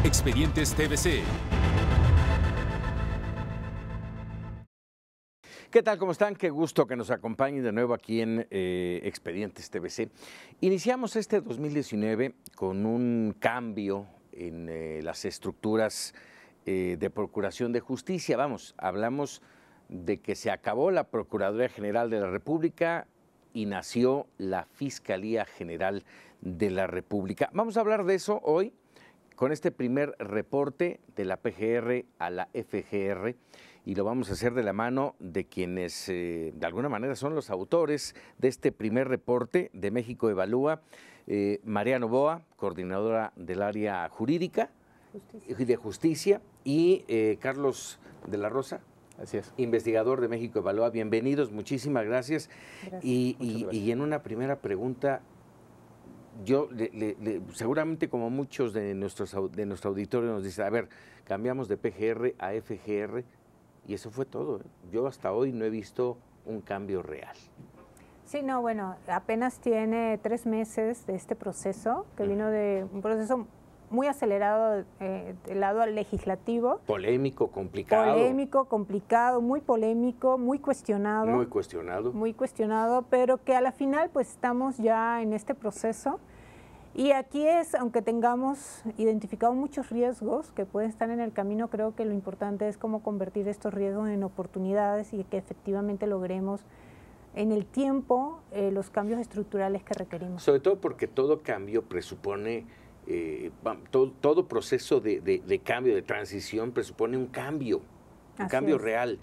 Expedientes TVC. ¿Qué tal? ¿Cómo están? Qué gusto que nos acompañen de nuevo aquí en Expedientes TVC. Iniciamos este 2019 con un cambio en las estructuras de Procuración de Justicia. Hablamos de que se acabó la Procuraduría General de la República y nació la Fiscalía General de la República. Vamos a hablar de eso hoy con este primer reporte de la PGR a la FGR. Y lo vamos a hacer de la mano de quienes de alguna manera son los autores de este primer reporte de México Evalúa. María Novoa, coordinadora del área jurídica y de justicia, y Carlos de la Rosa, así es, investigador de México Evalúa. Bienvenidos, muchísimas gracias. Gracias. Y en una primera pregunta, yo seguramente como muchos de nuestro auditorio nos dicen, a ver, cambiamos de PGR a FGR, y eso fue todo. Yo hasta hoy no he visto un cambio real. Sí, no, bueno, apenas tiene 3 meses de este proceso, que vino de un proceso muy acelerado del lado legislativo. Polémico, complicado. Polémico, complicado, muy polémico, muy cuestionado. Muy cuestionado. Muy cuestionado, pero que a la final pues estamos ya en este proceso. Y aquí es, aunque tengamos identificado muchos riesgos que pueden estar en el camino, creo que lo importante es cómo convertir estos riesgos en oportunidades y que efectivamente logremos en el tiempo los cambios estructurales que requerimos. Sobre todo porque todo cambio presupone, todo proceso de cambio, de transición, presupone un cambio real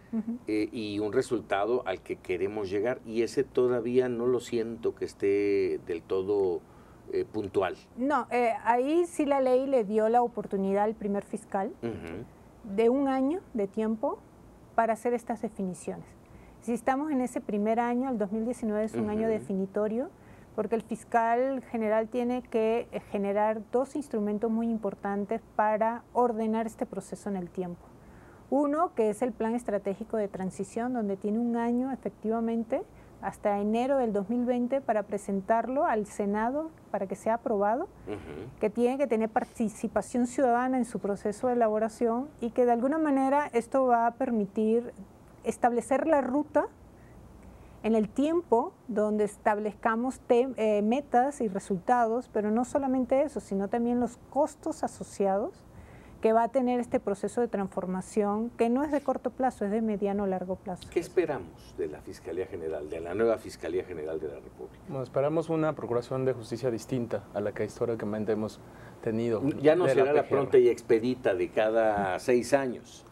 y un resultado al que queremos llegar, y ese todavía no lo siento que esté del todo puntual. No, ahí sí la ley le dio la oportunidad al primer fiscal de 1 año de tiempo para hacer estas definiciones. Si estamos en ese primer año, el 2019 es un año definitorio, porque el fiscal general tiene que generar 2 instrumentos muy importantes para ordenar este proceso en el tiempo. Uno, que es el plan estratégico de transición, donde tiene 1 año efectivamente, hasta enero del 2020, para presentarlo al Senado para que sea aprobado, que tiene que tener participación ciudadana en su proceso de elaboración, y que de alguna manera esto va a permitir establecer la ruta en el tiempo donde establezcamos metas y resultados, pero no solamente eso, sino también los costos asociados que va a tener este proceso de transformación, que no es de corto plazo, es de mediano o largo plazo. ¿Qué esperamos de la Fiscalía General, de la nueva Fiscalía General de la República? Bueno, esperamos una procuración de justicia distinta a la que históricamente hemos tenido. Ya no será la pronta y expedita de cada 6 años.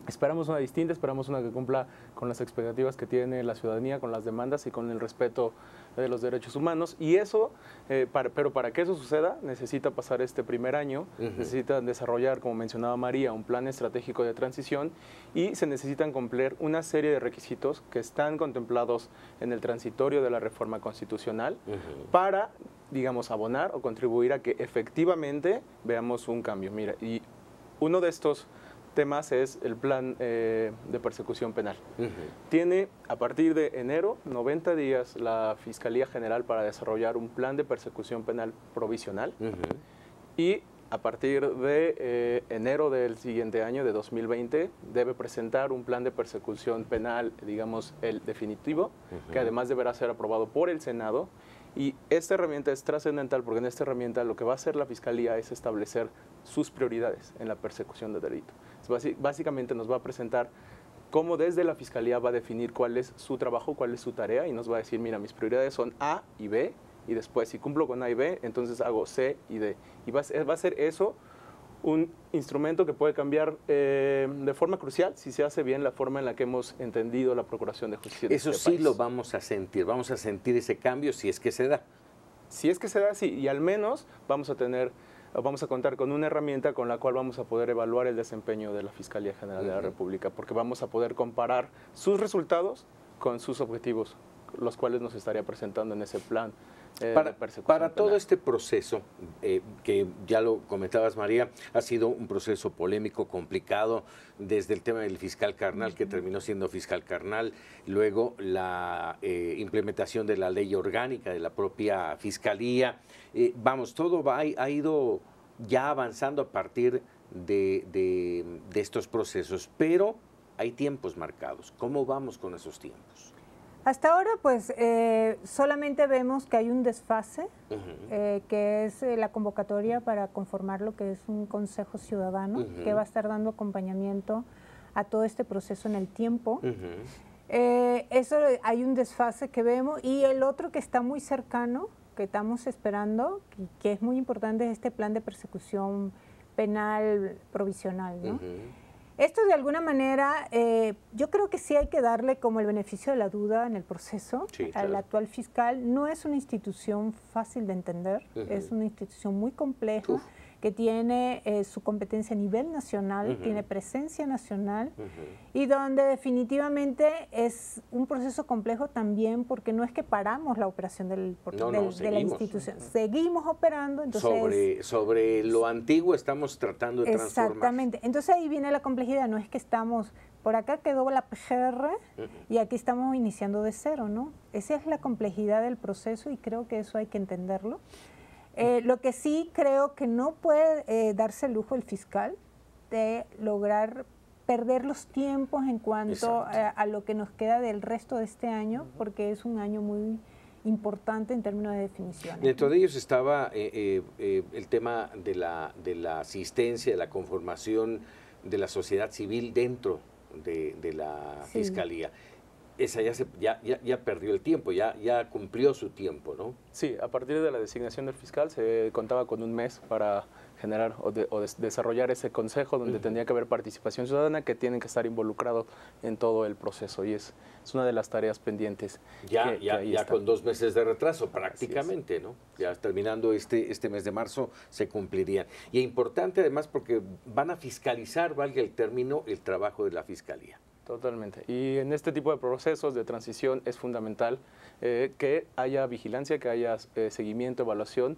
Esperamos una distinta, esperamos una que cumpla con las expectativas que tiene la ciudadanía, con las demandas y con el respeto de los derechos humanos. Y eso, pero para que eso suceda, necesita pasar este primer año, necesita desarrollar, como mencionaba María, un plan estratégico de transición, y se necesitan cumplir una serie de requisitos que están contemplados en el transitorio de la reforma constitucional para, digamos, abonar o contribuir a que efectivamente veamos un cambio. Mira, y uno de estos temas es el plan de persecución penal. Tiene a partir de enero 90 días la Fiscalía General para desarrollar un plan de persecución penal provisional, y a partir de enero del siguiente año, de 2020, debe presentar un plan de persecución penal, digamos, el definitivo, que además deberá ser aprobado por el Senado. Y esta herramienta es trascendental porque en esta herramienta lo que va a hacer la Fiscalía es establecer sus prioridades en la persecución de delito. Básicamente nos va a presentar cómo desde la Fiscalía va a definir cuál es su trabajo, cuál es su tarea, y nos va a decir, mira, mis prioridades son A y B, y después si cumplo con A y B, entonces hago C y D. Y va a ser eso un instrumento que puede cambiar de forma crucial si se hace bien la forma en la que hemos entendido la Procuración de Justicia. Eso sí lo vamos a sentir ese cambio si es que se da. Si es que se da, sí, y al menos vamos a contar con una herramienta con la cual vamos a poder evaluar el desempeño de la Fiscalía General de la República, porque vamos a poder comparar sus resultados con sus objetivos, los cuales nos estaría presentando en ese plan Para todo este proceso, que ya lo comentabas, María, ha sido un proceso polémico, complicado, desde el tema del fiscal carnal, que terminó siendo fiscal carnal, luego la implementación de la ley orgánica de la propia Fiscalía. Todo ha ido ya avanzando a partir de estos procesos, pero hay tiempos marcados. ¿Cómo vamos con esos tiempos? Hasta ahora, pues, solamente vemos que hay un desfase, que es la convocatoria para conformar lo que es un Consejo Ciudadano, que va a estar dando acompañamiento a todo este proceso en el tiempo. Eso hay un desfase que vemos, y el otro que está muy cercano, que estamos esperando, que es muy importante, es este plan de persecución penal provisional, ¿no? Esto de alguna manera, yo creo que sí hay que darle como el beneficio de la duda en el proceso al actual fiscal. No es una institución fácil de entender, es una institución muy compleja, que tiene su competencia a nivel nacional, tiene presencia nacional, y donde definitivamente es un proceso complejo también, porque no es que paramos la operación de la institución, seguimos operando. Entonces, sobre lo antiguo estamos tratando de transformar. Exactamente, entonces ahí viene la complejidad, no es que estamos, por acá quedó la PGR y aquí estamos iniciando de cero, ¿no? Esa es la complejidad del proceso, y creo que eso hay que entenderlo. Lo que sí creo que no puede darse el lujo el fiscal de lograr perder los tiempos en cuanto a lo que nos queda del resto de este año, porque es un año muy importante en términos de definiciones. Dentro de ellos estaba el tema de la asistencia, de la conformación de la sociedad civil dentro de la Fiscalía. Esa ya perdió el tiempo, ya cumplió su tiempo, ¿no? Sí, a partir de la designación del fiscal se contaba con un mes para generar o desarrollar ese consejo donde tendría que haber participación ciudadana, que tienen que estar involucrados en todo el proceso, y es una de las tareas pendientes. Ya con 2 meses de retraso prácticamente, ¿no? Ya terminando este mes de marzo se cumplirían. Y es importante además porque van a fiscalizar, valga el término, el trabajo de la Fiscalía. Totalmente. Y en este tipo de procesos de transición es fundamental que haya vigilancia, que haya seguimiento, evaluación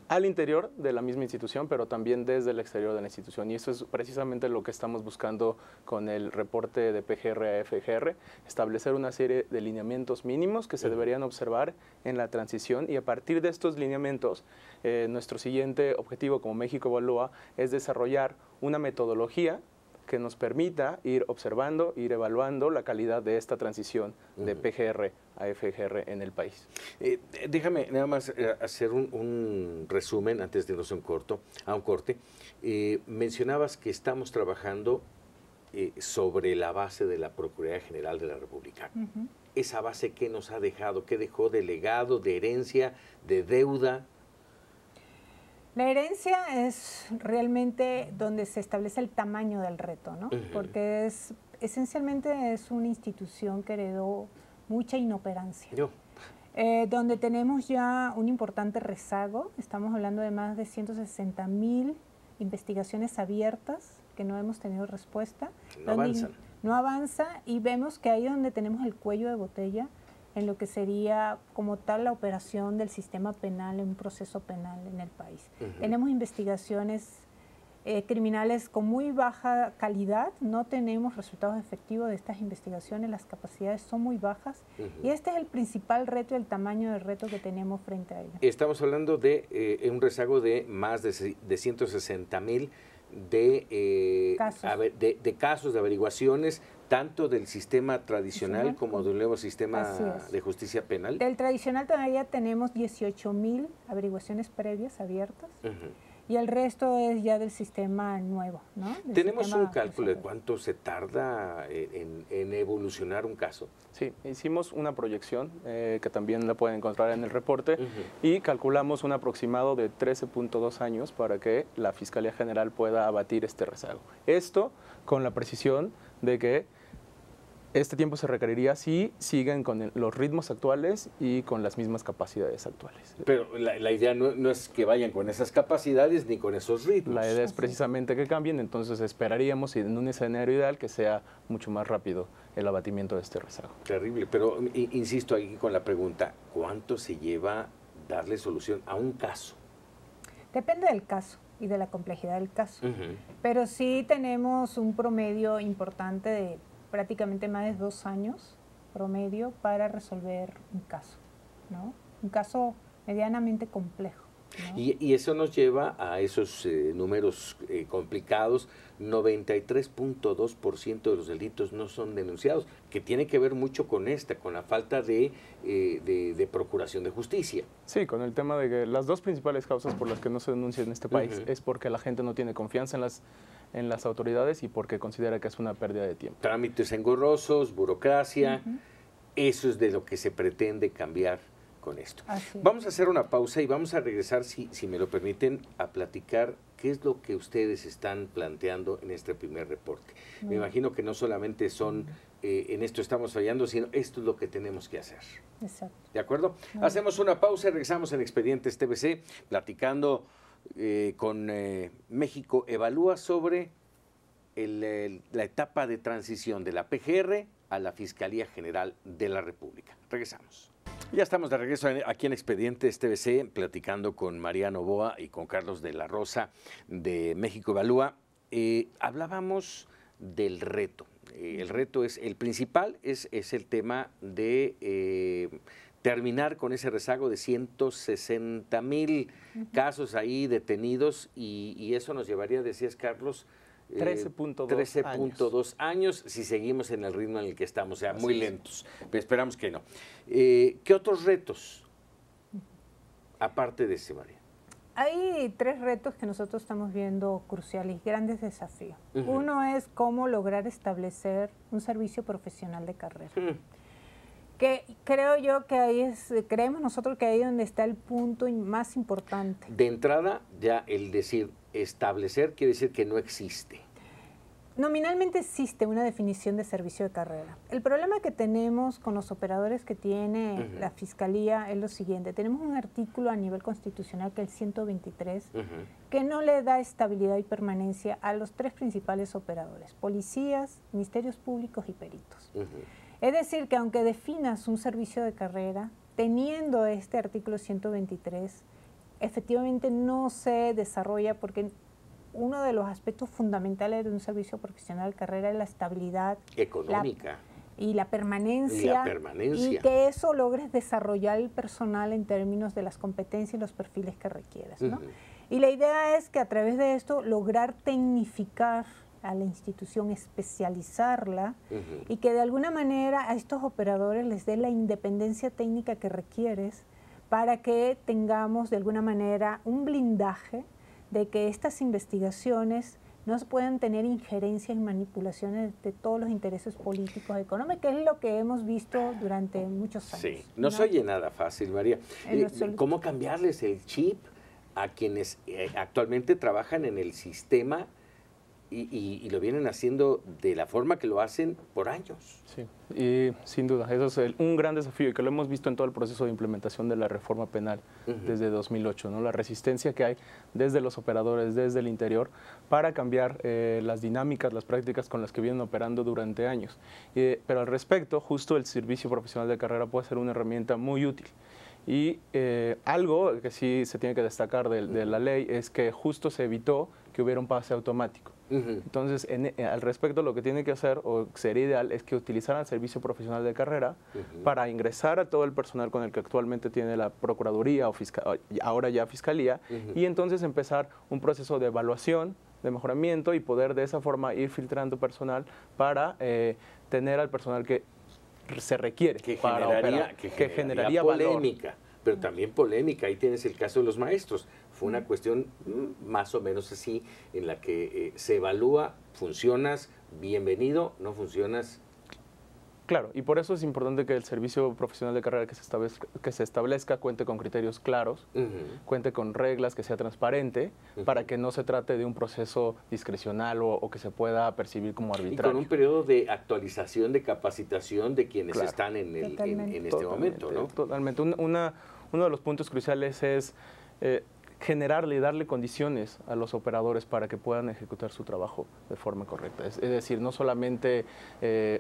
al interior de la misma institución, pero también desde el exterior de la institución. Y eso es precisamente lo que estamos buscando con el reporte de PGR a FGR, establecer una serie de lineamientos mínimos que se deberían observar en la transición, y a partir de estos lineamientos, nuestro siguiente objetivo como México Evalúa es desarrollar una metodología que nos permita ir observando, ir evaluando la calidad de esta transición de PGR a FGR en el país. Déjame nada más hacer un resumen antes de irnos a un corte. Mencionabas que estamos trabajando sobre la base de la Procuraduría General de la República. ¿Esa base qué nos ha dejado? ¿Qué dejó de legado, de herencia, de deuda? La herencia es realmente donde se establece el tamaño del reto, ¿no? Porque esencialmente es una institución que heredó mucha inoperancia. Donde tenemos ya un importante rezago, estamos hablando de más de 160,000 investigaciones abiertas que no hemos tenido respuesta. No avanzan. No avanza, y vemos que ahí es donde tenemos el cuello de botella en lo que sería como tal la operación del sistema penal en un proceso penal en el país. Tenemos investigaciones criminales con muy baja calidad, no tenemos resultados efectivos de estas investigaciones, las capacidades son muy bajas, y este es el principal reto, el tamaño del reto que tenemos frente a ello. Estamos hablando de un rezago de más de 160,000 casos, de averiguaciones, tanto del sistema tradicional como del nuevo sistema de justicia penal. Del tradicional todavía tenemos 18,000 averiguaciones previas abiertas, y el resto es ya del sistema nuevo, ¿no? ¿Tenemos un cálculo de cuánto se tarda en evolucionar un caso? Sí, hicimos una proyección que también la pueden encontrar en el reporte, y calculamos un aproximado de 13.2 años para que la Fiscalía General pueda abatir este rezago. Esto con la precisión de que este tiempo se requeriría si siguen con los ritmos actuales y con las mismas capacidades actuales. Pero la idea no es que vayan con esas capacidades ni con esos ritmos. La idea es precisamente que cambien, entonces esperaríamos, en un escenario ideal, que sea mucho más rápido el abatimiento de este rezago. Terrible, pero insisto aquí con la pregunta, ¿cuánto se lleva darle solución a un caso? Depende del caso y de la complejidad del caso, pero sí tenemos un promedio importante de prácticamente más de 2 años promedio para resolver un caso, ¿no? Un caso medianamente complejo. ¿no? Y eso nos lleva a esos números complicados. 93.2% de los delitos no son denunciados, que tiene que ver mucho con la falta de procuración de justicia. Sí, con el tema de que las dos principales causas por las que no se denuncia en este país es porque la gente no tiene confianza en las autoridades y porque considera que es una pérdida de tiempo. Trámites engorrosos, burocracia, eso es de lo que se pretende cambiar con esto. Vamos a hacer una pausa y vamos a regresar, si me lo permiten, a platicar qué es lo que ustedes están planteando en este primer reporte. Me imagino que no solamente son en esto estamos fallando, sino esto es lo que tenemos que hacer. Exacto. ¿De acuerdo? Hacemos una pausa y regresamos en Expedientes TVC platicando con México Evalúa sobre la etapa de transición de la PGR a la Fiscalía General de la República. Regresamos. Ya estamos de regreso aquí en Expedientes TVC platicando con Mariano Boa y con Carlos de la Rosa de México Evalúa. Hablábamos del reto. El reto el principal es el tema de terminar con ese rezago de 160,000 casos ahí detenidos y eso nos llevaría, decías Carlos, 13.2 años si seguimos en el ritmo en el que estamos, o sea, muy lentos, pero esperamos que no. ¿Qué otros retos, aparte de ese, María? Hay 3 retos que nosotros estamos viendo cruciales, grandes desafíos. Uno es cómo lograr establecer un servicio profesional de carrera. Que creo yo que creemos nosotros que ahí es donde está el punto más importante. De entrada, ya el decir establecer quiere decir que no existe. Nominalmente existe una definición de servicio de carrera. El problema que tenemos con los operadores que tiene la Fiscalía es lo siguiente. Tenemos un artículo a nivel constitucional que es el 123, que no le da estabilidad y permanencia a los 3 principales operadores, policías, ministerios públicos y peritos. Es decir, que aunque definas un servicio de carrera, teniendo este artículo 123, efectivamente no se desarrolla porque uno de los aspectos fundamentales de un servicio profesional de carrera es la estabilidad económica y la permanencia, y que eso logres desarrollar el personal en términos de las competencias y los perfiles que requieres, ¿no? Y la idea es que a través de esto lograr tecnificar a la institución, especializarla y que de alguna manera a estos operadores les dé la independencia técnica que requieres para que tengamos de alguna manera un blindaje de que estas investigaciones no puedan tener injerencia en manipulaciones de todos los intereses políticos, económicos, que es lo que hemos visto durante muchos años. Sí, no se oye nada fácil, María. ¿Cómo cambiarles el chip a quienes actualmente trabajan en el sistema y lo vienen haciendo de la forma que lo hacen por años? Sí, y sin duda, eso es un gran desafío y que lo hemos visto en todo el proceso de implementación de la reforma penal desde 2008, ¿no? La resistencia que hay desde los operadores, desde el interior, para cambiar las dinámicas, las prácticas con las que vienen operando durante años. Pero al respecto, justo el servicio profesional de carrera puede ser una herramienta muy útil. Y algo que sí se tiene que destacar de la ley es que justo se evitó que hubiera un pase automático. Entonces, al respecto, lo que tiene que hacer, o sería ideal, es que utilizaran el servicio profesional de carrera para ingresar a todo el personal con el que actualmente tiene la Procuraduría o ahora ya Fiscalía, y entonces empezar un proceso de evaluación, de mejoramiento y poder de esa forma ir filtrando personal para tener al personal que se requiere que generaría polémica, pero también polémica. Ahí tienes el caso de los maestros. Fue una cuestión más o menos así, en la que se evalúa, funcionas, bienvenido, no funcionas. Claro, y por eso es importante que el servicio profesional de carrera que se establezca cuente con criterios claros, cuente con reglas, que sea transparente, para que no se trate de un proceso discrecional o que se pueda percibir como arbitrario. Y con un periodo de actualización, de capacitación de quienes están en este momento, ¿no? Totalmente. Uno de los puntos cruciales es generarle y darle condiciones a los operadores para que puedan ejecutar su trabajo de forma correcta. Es decir, no solamente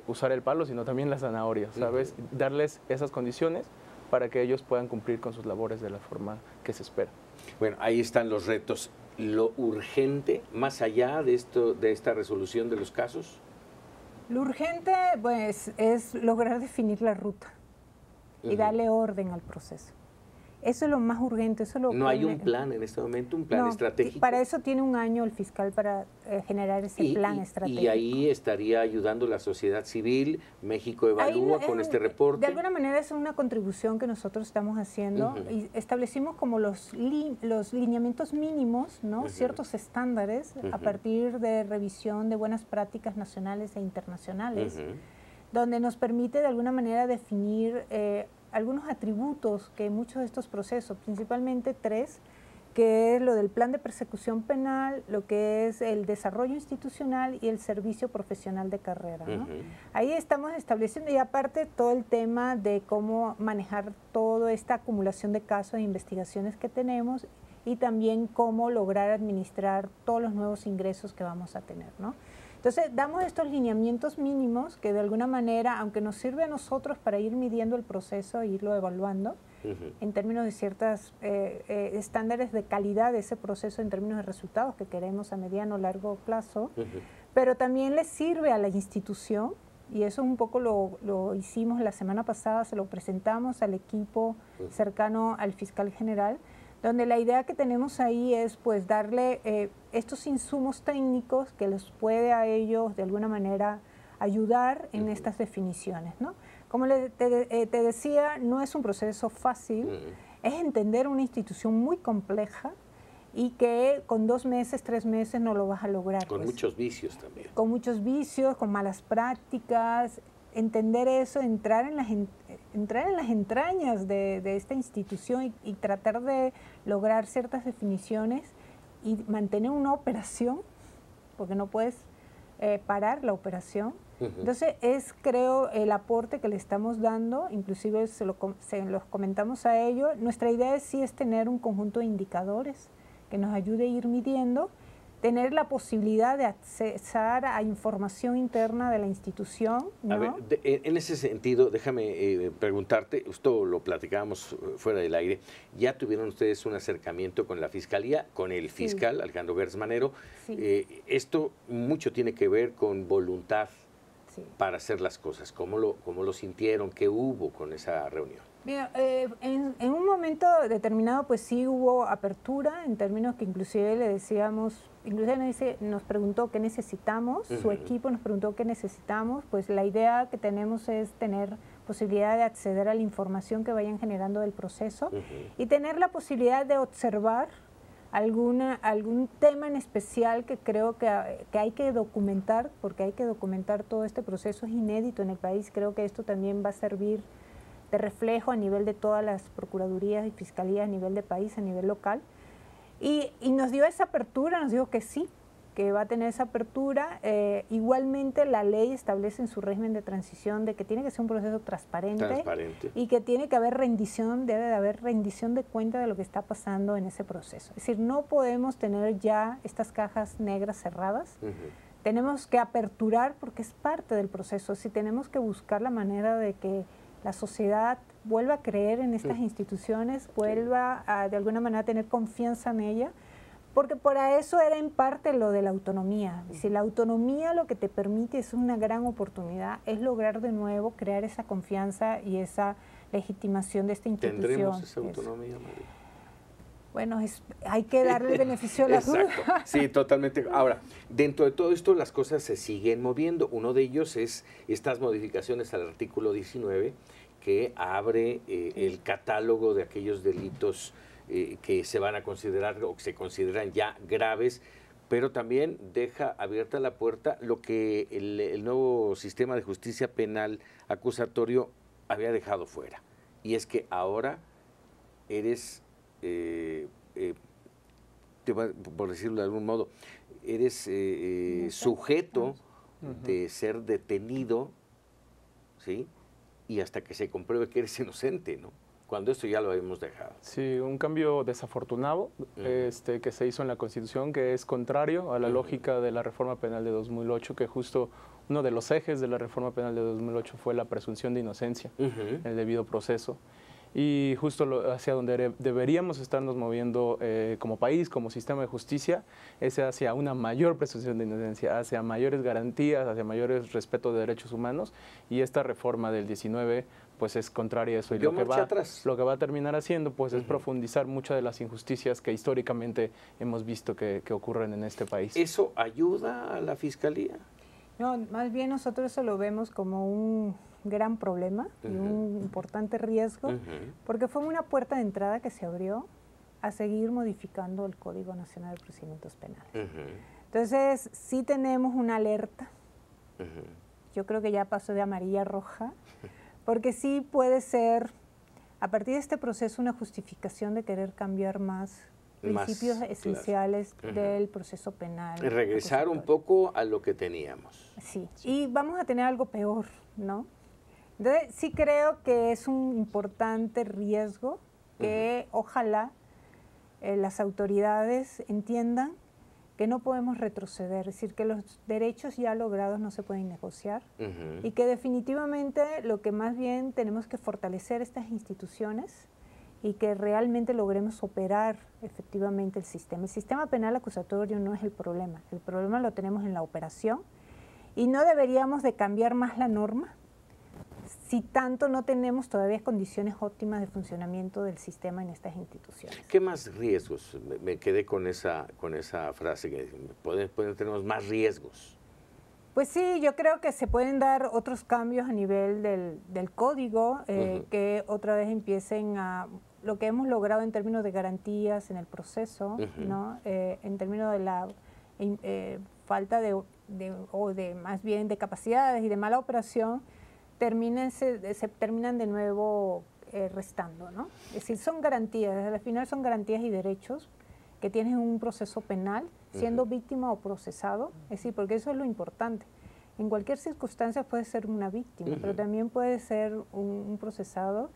usar el palo, sino también la zanahoria, ¿sabes? Darles esas condiciones para que ellos puedan cumplir con sus labores de la forma que se espera. Bueno, ahí están los retos. Lo urgente, más allá de esta resolución de los casos. Lo urgente, pues, es lograr definir la ruta y darle orden al proceso. Eso es lo más urgente. Eso es lo ¿No hay un plan en este momento, un plan estratégico? Para eso tiene un año el fiscal para generar ese plan estratégico. Y ahí estaría ayudando la sociedad civil, México Evalúa con este reporte. De alguna manera es una contribución que nosotros estamos haciendo y establecimos como los lineamientos mínimos, ¿no? Ciertos estándares a partir de revisión de buenas prácticas nacionales e internacionales, donde nos permite de alguna manera definir algunos atributos que muchos de estos procesos, principalmente 3, que es lo del plan de persecución penal, lo que es el desarrollo institucional y el servicio profesional de carrera, ¿no? Ahí estamos estableciendo, y aparte todo el tema de cómo manejar toda esta acumulación de casos e investigaciones que tenemos y también cómo lograr administrar todos los nuevos ingresos que vamos a tener, ¿no? Entonces, damos estos lineamientos mínimos que de alguna manera, aunque nos sirve a nosotros para ir midiendo el proceso e irlo evaluando, en términos de ciertos estándares de calidad de ese proceso, en términos de resultados que queremos a mediano o largo plazo, pero también le sirve a la institución, y eso un poco lo hicimos la semana pasada, se lo presentamos al equipo cercano al fiscal general, donde la idea que tenemos ahí es pues darle estos insumos técnicos que les puede a ellos de alguna manera ayudar en estas definiciones, ¿no? Como te decía, no es un proceso fácil, es entender una institución muy compleja y que con 2 meses, 3 meses no lo vas a lograr. Con muchos vicios también. Con muchos vicios, con malas prácticas, entender eso, entrar en las entrañas de esta institución y tratar de lograr ciertas definiciones y mantener una operación, porque no puedes parar la operación. Entonces creo, el aporte que le estamos dando, inclusive se los comentamos a ellos. Nuestra idea sí es tener un conjunto de indicadores que nos ayude a ir midiendo, tener la posibilidad de accesar a información interna de la institución, ¿no? A ver, en ese sentido, déjame preguntarte, esto lo platicábamos fuera del aire, ¿ya tuvieron ustedes un acercamiento con la Fiscalía, con el fiscal Alejandro Gertz Manero? Esto mucho tiene que ver con voluntad para hacer las cosas. ¿Cómo lo sintieron? ¿Qué hubo con esa reunión? Mira, en un momento determinado pues sí hubo apertura en términos que inclusive le decíamos, inclusive nos preguntó qué necesitamos, su equipo nos preguntó qué necesitamos, pues la idea que tenemos es tener posibilidad de acceder a la información que vayan generando del proceso y tener la posibilidad de observar algún tema en especial que creo que hay que documentar, porque hay que documentar todo este proceso, es inédito en el país. Creo que esto también va a servir de reflejo a nivel de todas las procuradurías y fiscalías a nivel de país, a nivel local. Y nos dio esa apertura, nos dijo que sí, que va a tener esa apertura. Igualmente la ley establece en su régimen de transición de que tiene que ser un proceso transparente. Y que tiene que haber rendición, debe de haber rendición de cuenta de lo que está pasando en ese proceso. Es decir, no podemos tener ya estas cajas negras cerradas. Tenemos que aperturar porque es parte del proceso. Si tenemos que buscar la manera de que la sociedad vuelva a creer en estas instituciones, vuelva a de alguna manera a tener confianza en ella, porque para eso era en parte lo de la autonomía. Si la autonomía lo que te permite, es una gran oportunidad, es lograr de nuevo crear esa confianza y esa legitimación de esta institución. ¿Tendremos esa autonomía, María? Bueno, hay que darle el beneficio de la duda. Exacto, sí, totalmente. Ahora, dentro de todo esto las cosas se siguen moviendo. Uno de ellos es estas modificaciones al artículo 19 que abre el catálogo de aquellos delitos que se van a considerar o que se consideran ya graves, pero también deja abierta la puerta lo que el nuevo sistema de justicia penal acusatorio había dejado fuera. Y es que ahora eres, por decirlo de algún modo, eres sujeto de ser detenido, ¿sí? Y hasta que se compruebe que eres inocente, ¿no? Cuando esto ya lo habíamos dejado. Sí, un cambio desafortunado que se hizo en la Constitución, que es contrario a la lógica de la reforma penal de 2008, que justo uno de los ejes de la reforma penal de 2008 fue la presunción de inocencia, el debido proceso. y justo hacia donde deberíamos estarnos moviendo como país, como sistema de justicia, es hacia una mayor presunción de inocencia, hacia mayores garantías, hacia mayores respeto de derechos humanos, y esta reforma del 19 pues es contraria a eso, y lo que va a terminar haciendo pues es profundizar muchas de las injusticias que históricamente hemos visto que ocurren en este país. ¿Eso ayuda a la Fiscalía? No, más bien nosotros eso lo vemos como un gran problema y un importante riesgo, porque fue una puerta de entrada que se abrió a seguir modificando el Código Nacional de Procedimientos Penales. Entonces, sí tenemos una alerta, yo creo que ya pasó de amarilla a roja, porque sí puede ser, a partir de este proceso, una justificación de querer cambiar más principios esenciales del proceso penal. Y regresar un poco a lo que teníamos. Sí, y vamos a tener algo peor, ¿no? Entonces, sí creo que es un importante riesgo que ojalá las autoridades entiendan que no podemos retroceder, es decir, que los derechos ya logrados no se pueden negociar y que definitivamente lo que más bien tenemos que fortalecer estas instituciones y que realmente logremos operar efectivamente el sistema. El sistema penal acusatorio no es el problema lo tenemos en la operación y no deberíamos de cambiar más la norma si tanto no tenemos todavía condiciones óptimas de funcionamiento del sistema en estas instituciones. ¿Qué más riesgos? Me quedé con esa frase, que tenemos más riesgos. Pues sí, yo creo que se pueden dar otros cambios a nivel del código, que otra vez empiecen a lo que hemos logrado en términos de garantías en el proceso, ¿no? En términos de la falta de más bien de capacidades y de mala operación, se terminan de nuevo restando, ¿no? Es decir, son garantías, al final son garantías y derechos que tienes en un proceso penal, siendo víctima o procesado, es decir, porque eso es lo importante. En cualquier circunstancia puede ser una víctima, pero también puede ser un procesado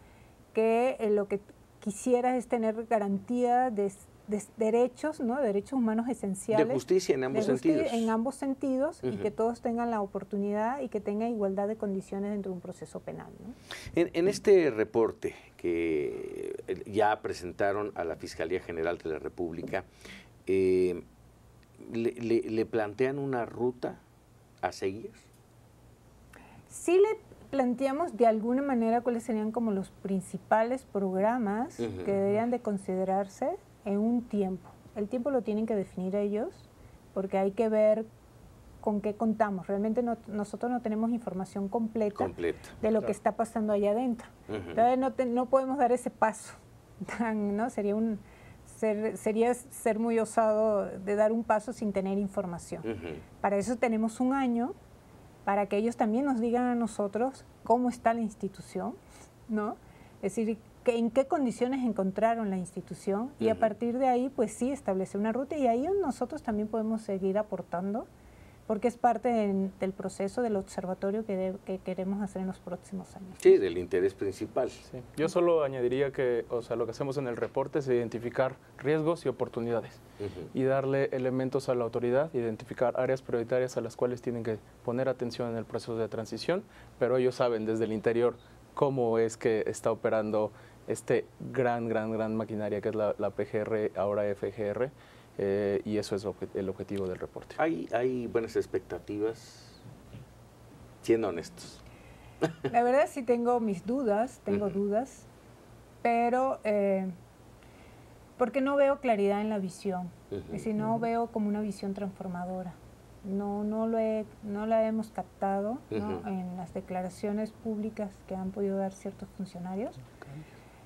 que lo que quisiera es tener garantía de derechos, ¿no? Derechos humanos esenciales. De justicia en ambos sentidos. En ambos sentidos, y que todos tengan la oportunidad y que tengan igualdad de condiciones dentro de un proceso penal, ¿no? En este reporte que ya presentaron a la Fiscalía General de la República, ¿le plantean una ruta a seguir? Sí le planteamos de alguna manera cuáles serían como los principales programas que deberían de considerarse en un tiempo. El tiempo lo tienen que definir ellos, porque hay que ver con qué contamos. Realmente nosotros no tenemos información completa de lo que está pasando allá adentro. Entonces no podemos dar ese paso, ¿no? Sería ser muy osado de dar un paso sin tener información. Para eso tenemos un año, para que ellos también nos digan a nosotros cómo está la institución, ¿no? Es decir, en qué condiciones encontraron la institución, y a partir de ahí, pues sí, establecer una ruta, y ahí nosotros también podemos seguir aportando, porque es parte del proceso del observatorio que queremos hacer en los próximos años. Sí, del interés principal. Sí. Yo solo añadiría que, o sea, lo que hacemos en el reporte es identificar riesgos y oportunidades y darle elementos a la autoridad, identificar áreas prioritarias a las cuales tienen que poner atención en el proceso de transición, pero ellos saben desde el interior cómo es que está operando este gran maquinaria que es la PGR, ahora FGR, y eso es el objetivo del reporte. ¿Hay buenas expectativas, siendo honestos? La verdad sí tengo mis dudas, dudas, pero porque no veo claridad en la visión, es decir, no veo como una visión transformadora. No la hemos captado, ¿no? En las declaraciones públicas que han podido dar ciertos funcionarios,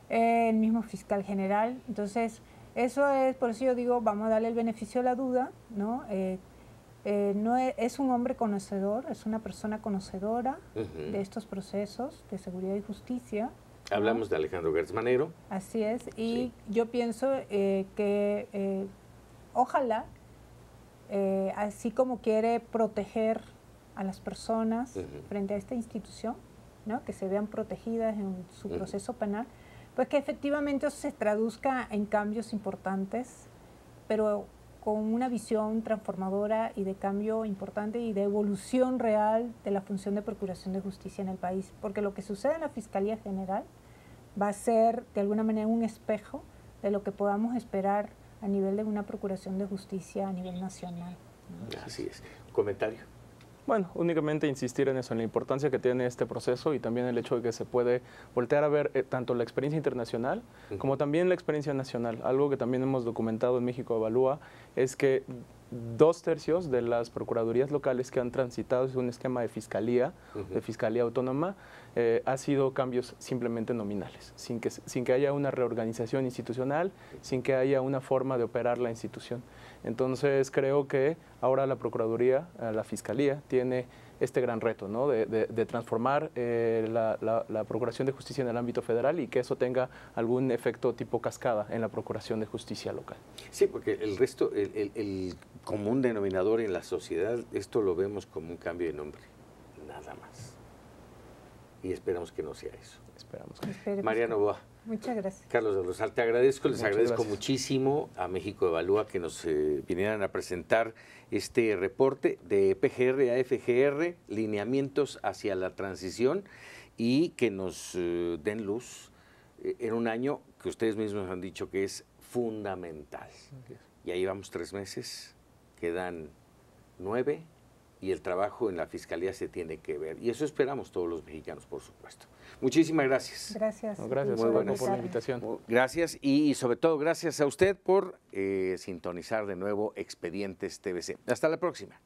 el mismo fiscal general. Entonces, eso es, por eso yo digo, vamos a darle el beneficio de la duda, ¿no? Es un hombre conocedor, es una persona conocedora de estos procesos de seguridad y justicia. Hablamos de Alejandro Gertz Manero. Así es, y yo pienso que ojalá, así como quiere proteger a las personas frente a esta institución, ¿no? Que se vean protegidas en su proceso penal, pues que efectivamente eso se traduzca en cambios importantes, pero con una visión transformadora y de cambio importante y de evolución real de la función de procuración de justicia en el país. Porque lo que sucede en la Fiscalía General va a ser de alguna manera un espejo de lo que podamos esperar a nivel de una procuración de justicia a nivel nacional, ¿no? Así es. ¿Comentario? Bueno, únicamente insistir en eso, en la importancia que tiene este proceso y también el hecho de que se puede voltear a ver tanto la experiencia internacional como también la experiencia nacional. Algo que también hemos documentado en México Evalúa es que 2/3 de las procuradurías locales que han transitado es un esquema de fiscalía autónoma, ha sido cambios simplemente nominales, sin que haya una reorganización institucional, sin que haya una forma de operar la institución. Entonces creo que ahora la Procuraduría, la Fiscalía, tiene este gran reto, ¿no? de transformar la Procuración de Justicia en el ámbito federal y que eso tenga algún efecto tipo cascada en la Procuración de Justicia local. Sí, porque el resto, el común denominador en la sociedad, esto lo vemos como un cambio de nombre, nada más. Y esperamos que no sea eso. Esperamos. María Novoa. Muchas gracias. Carlos del Rosal, te agradezco, les agradezco gracias. muchísimo a México Evalúa que nos vinieran a presentar este reporte de PGR a FGR, lineamientos hacia la transición, y que nos den luz en un año que ustedes mismos han dicho que es fundamental. Y ahí vamos 3 meses, quedan 9 y el trabajo en la Fiscalía se tiene que ver. Y eso esperamos todos los mexicanos, por supuesto. Muchísimas gracias. Gracias. No, gracias Muy buenas. por la invitación. Gracias y sobre todo gracias a usted por sintonizar de nuevo Expedientes TVC. Hasta la próxima.